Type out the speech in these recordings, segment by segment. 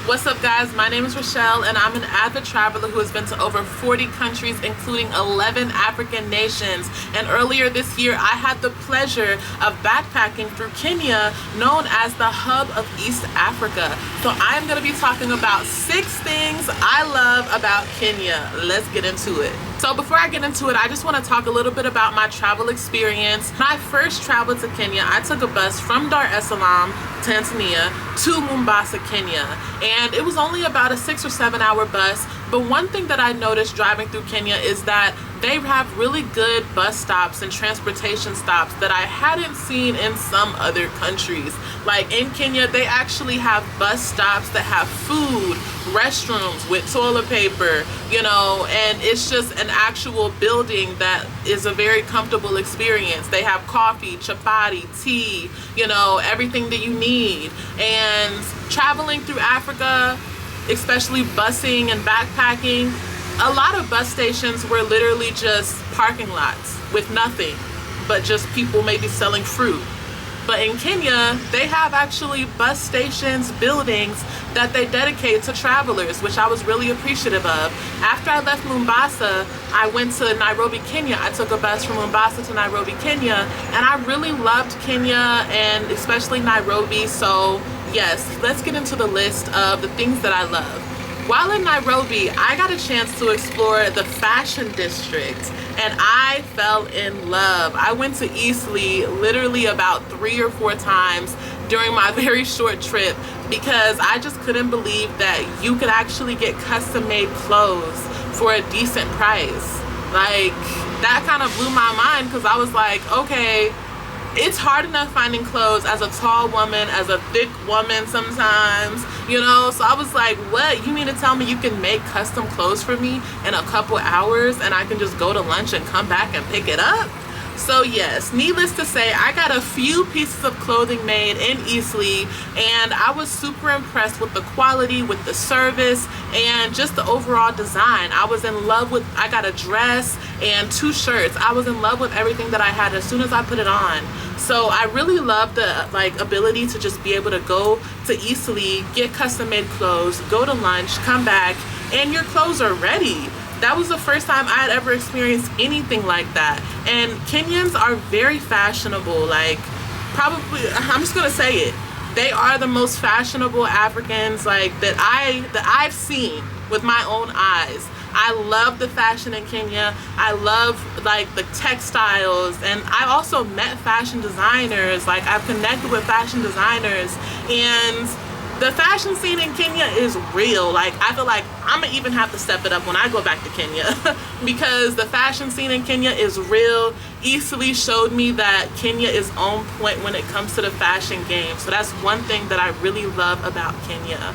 What's up, guys? My name is Rochelle and I'm an avid traveler who has been to over 40 countries, including 11 African nations. And earlier this year I had the pleasure of backpacking through Kenya, known as the hub of East Africa. So I am going to be talking about 6 things I love about Kenya. Let's get into it. So before I get into it, I just want to talk a little bit about my travel experience. When I first traveled to Kenya, I took a bus from Dar es Salaam, Tanzania, to Mombasa, Kenya. And it was only about a 6 or 7 hour bus. But one thing that I noticed driving through Kenya is that they have really good bus stops and transportation stops that I hadn't seen in some other countries. Like in Kenya, they actually have bus stops that have food, restrooms with toilet paper, you know, and it's just an actual building that is a very comfortable experience. They have coffee, chapati, tea, you know, everything that you need. And traveling through Africa, especially busing and backpacking, a lot of bus stations were literally just parking lots with nothing but just people maybe selling fruit. But in Kenya, they have actually bus stations, buildings that they dedicate to travelers, which I was really appreciative of. After I left Mombasa, I went to Nairobi, Kenya. I took a bus from Mombasa to Nairobi, Kenya, and I really loved Kenya and especially Nairobi. So yes, let's get into the list of the things that I love. While in Nairobi, I got a chance to explore the fashion district and I fell in love. I went to Eastleigh literally about 3 or 4 times during my very short trip because I just couldn't believe that you could actually get custom made clothes for a decent price. Like, that kind of blew my mind because I was like, okay, it's hard enough finding clothes as a tall woman, as a thick woman sometimes, you know? So I was like, what? You mean to tell me you can make custom clothes for me in a couple hours and I can just go to lunch and come back and pick it up? So yes, needless to say, I got a few pieces of clothing made in Eastleigh and I was super impressed with the quality, with the service, and just the overall design. I was in love with, I got a dress and 2 shirts. I was in love with everything that I had as soon as I put it on. So I really love the ability to just be able to go to Eastleigh, get custom made clothes, go to lunch, come back, and your clothes are ready. That was the first time I had ever experienced anything like that. And Kenyans are very fashionable. Like, probably, I'm just gonna say it, they are the most fashionable Africans like that I've seen with my own eyes. I love the fashion in Kenya. I love like the textiles, and I also met fashion designers. Like, I've connected with fashion designers, and the fashion scene in Kenya is real. Like, I feel like I'm gonna even have to step it up when I go back to Kenya because the fashion scene in Kenya is real. Eastleigh showed me that Kenya is on point when it comes to the fashion game. So that's one thing that I really love about Kenya.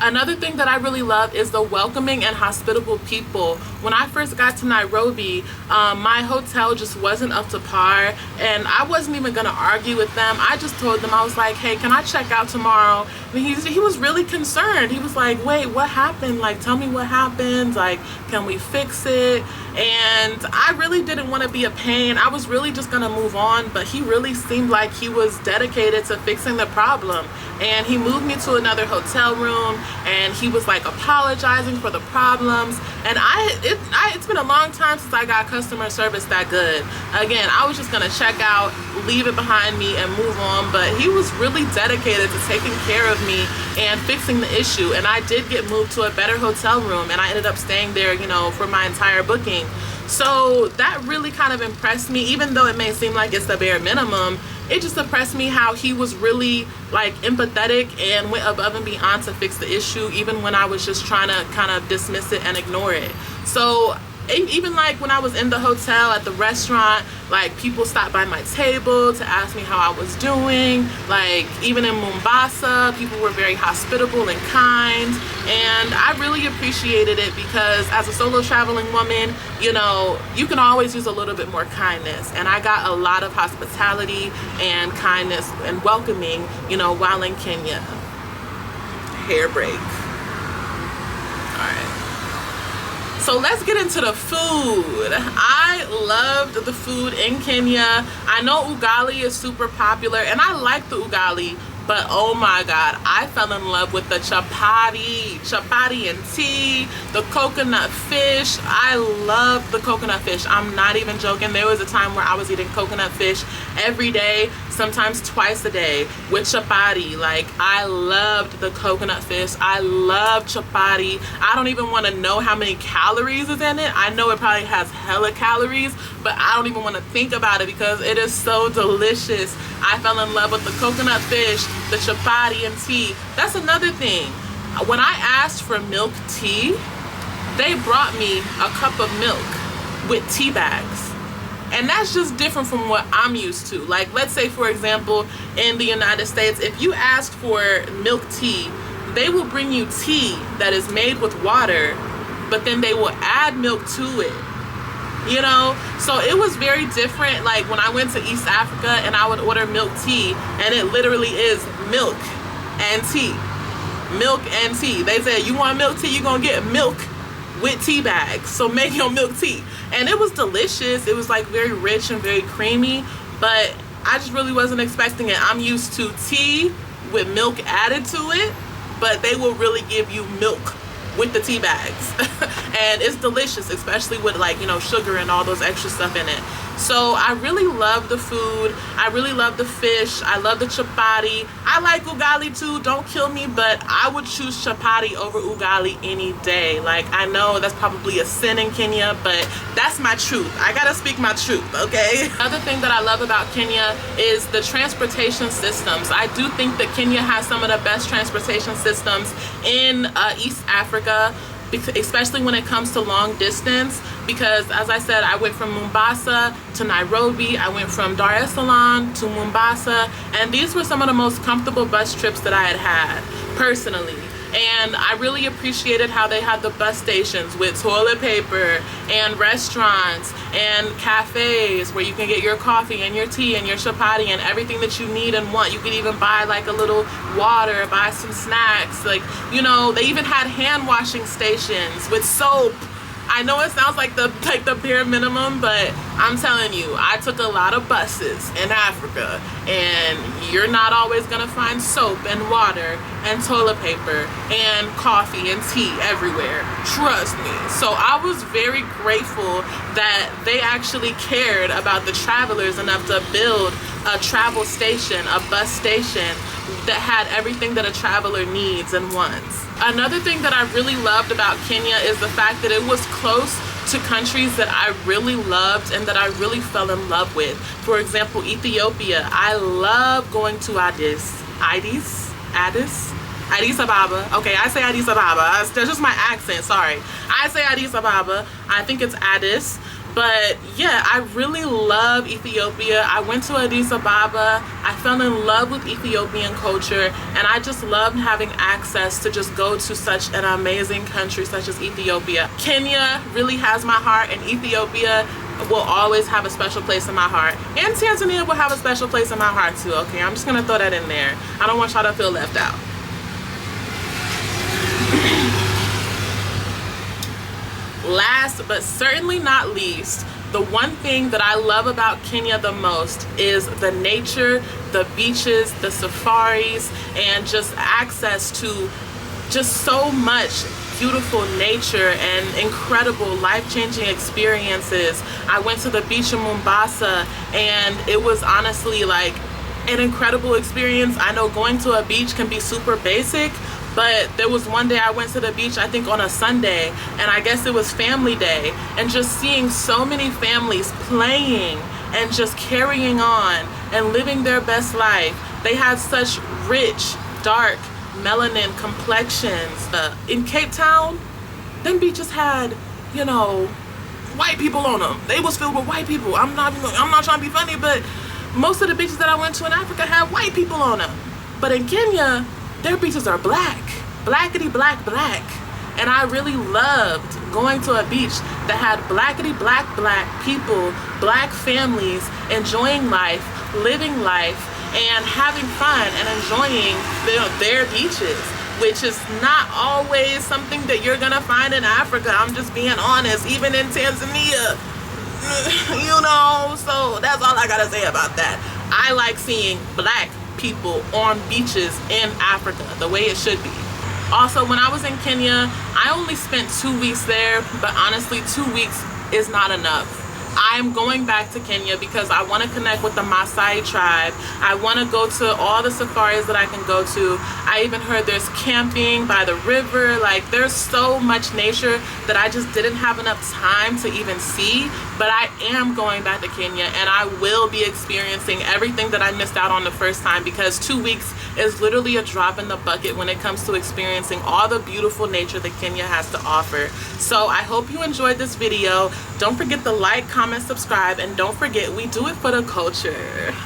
Another thing that I really love is the welcoming and hospitable people. When I first got to Nairobi, my hotel just wasn't up to par, and I wasn't even gonna argue with them. I just told them, I was like, hey, can I check out tomorrow? And he was really concerned. He was like, wait, what happened? Like, tell me what happened. Like, can we fix it? And I really didn't want to be a pain. I was really just gonna move on, but he really seemed like he was dedicated to fixing the problem. And he moved me to another hotel room, and he was like apologizing for the problems. And it's been a long time since I got customer service that good. Again, I was just gonna check out, leave it behind me, and move on. But he was really dedicated to taking care of me and fixing the issue. And I did get moved to a better hotel room, and I ended up staying there, you know, for my entire booking. So that really kind of impressed me, even though it may seem like it's the bare minimum. It just impressed me how he was really like empathetic and went above and beyond to fix the issue, even when I was just trying to kind of dismiss it and ignore it. So even like when I was in the hotel, at the restaurant, like people stopped by my table to ask me how I was doing. Like even in Mombasa, people were very hospitable and kind, and I really appreciated it because as a solo traveling woman, you know, you can always use a little bit more kindness, and I got a lot of hospitality and kindness and welcoming, you know, while in Kenya. Hair break. All right. So let's get into the food. I loved the food in Kenya. I know ugali is super popular, and I like the ugali, But oh my God, I fell in love with the chapati and tea, the coconut fish. I love the coconut fish. I'm not even joking. There was a time where I was eating coconut fish every day, sometimes twice a day with chapati. Like, I loved the coconut fish. I love chapati. I don't even want to know how many calories is in it. I know it probably has hella calories, but I don't even want to think about it because it is so delicious. I fell in love with the coconut fish, the chapati and tea. That's another thing. When I asked for milk tea, they brought me a cup of milk with tea bags. And that's just different from what I'm used to. Like, let's say, for example, in the United States, if you ask for milk tea, they will bring you tea that is made with water, but then they will add milk to it. You know, so it was very different. Like when I went to East Africa and I would order milk tea, and it literally is milk and tea. Milk and tea. They said, you want milk tea, you're gonna get milk with tea bags, so make your milk tea. And it was delicious. It was like very rich and very creamy, but I just really wasn't expecting it. I'm used to tea with milk added to it, but they will really give you milk with the tea bags. And it's delicious, especially with, like, you know, sugar and all those extra stuff in it. So I really love the food. I really love the fish. I love the chapati. I like ugali too, don't kill me, but I would choose chapati over ugali any day. Like, I know that's probably a sin in Kenya, but that's my truth. I gotta speak my truth, okay? Another thing that I love about Kenya is the transportation systems. I do think that Kenya has some of the best transportation systems in East Africa, especially when it comes to long distance, because as I said, I went from Mombasa to Nairobi, I went from Dar es Salaam to Mombasa, and these were some of the most comfortable bus trips that I had had personally. And I really appreciated how they had the bus stations with toilet paper and restaurants and cafes where you can get your coffee and your tea and your chapati and everything that you need and want. You could even buy like a little water, buy some snacks. Like, you know, they even had hand washing stations with soap. I know it sounds like the bare minimum, but I'm telling you, I took a lot of buses in Africa, and you're not always gonna find soap and water and toilet paper and coffee and tea everywhere. Trust me. So I was very grateful that they actually cared about the travelers enough to build a travel station, a bus station that had everything that a traveler needs and wants. Another thing that I really loved about Kenya is the fact that it was close to countries that I really loved and that I really fell in love with. For example, Ethiopia. I love going to Addis Ababa. Okay, I say Addis Ababa. That's just my accent, sorry. I say Addis Ababa. I think it's Addis. But yeah, I really love Ethiopia. I went to Addis Ababa. I fell in love with Ethiopian culture, and I just loved having access to just go to such an amazing country such as Ethiopia. Kenya really has my heart, and Ethiopia will always have a special place in my heart. And Tanzania will have a special place in my heart too, okay? I'm just gonna throw that in there. I don't want y'all to feel left out. Last but certainly not least, the one thing that I love about Kenya the most is the nature, the beaches, the safaris, and just access to just so much beautiful nature and incredible life-changing experiences. I went to the beach in Mombasa, and it was honestly like an incredible experience. I know going to a beach can be super basic, but there was one day I went to the beach, I think on a Sunday, and I guess it was family day, and just seeing so many families playing and just carrying on and living their best life. They had such rich, dark, melanin complexions. In Cape Town, them beaches had, you know, white people on them. They was filled with white people. I'm not trying to be funny, but most of the beaches that I went to in Africa had white people on them. But in Kenya, their beaches are black, blackity black black. And I really loved going to a beach that had blackity black black people, black families, enjoying life, living life, and having fun and enjoying their beaches, which is not always something that you're gonna find in Africa. I'm just being honest, even in Tanzania, you know, so that's all I gotta say about that. I like seeing black people on beaches in Africa the way it should be. Also, when I was in Kenya, I only spent 2 weeks there, but honestly 2 weeks is not enough. I'm going back to Kenya because I want to connect with the Maasai tribe. I want to go to all the safaris that I can go to. I even heard there's camping by the river. Like, there's so much nature that I just didn't have enough time to even see. But I am going back to Kenya, and I will be experiencing everything that I missed out on the first time, because 2 weeks is literally a drop in the bucket when it comes to experiencing all the beautiful nature that Kenya has to offer. So I hope you enjoyed this video. Don't forget to like, comment, subscribe, and don't forget, we do it for the culture.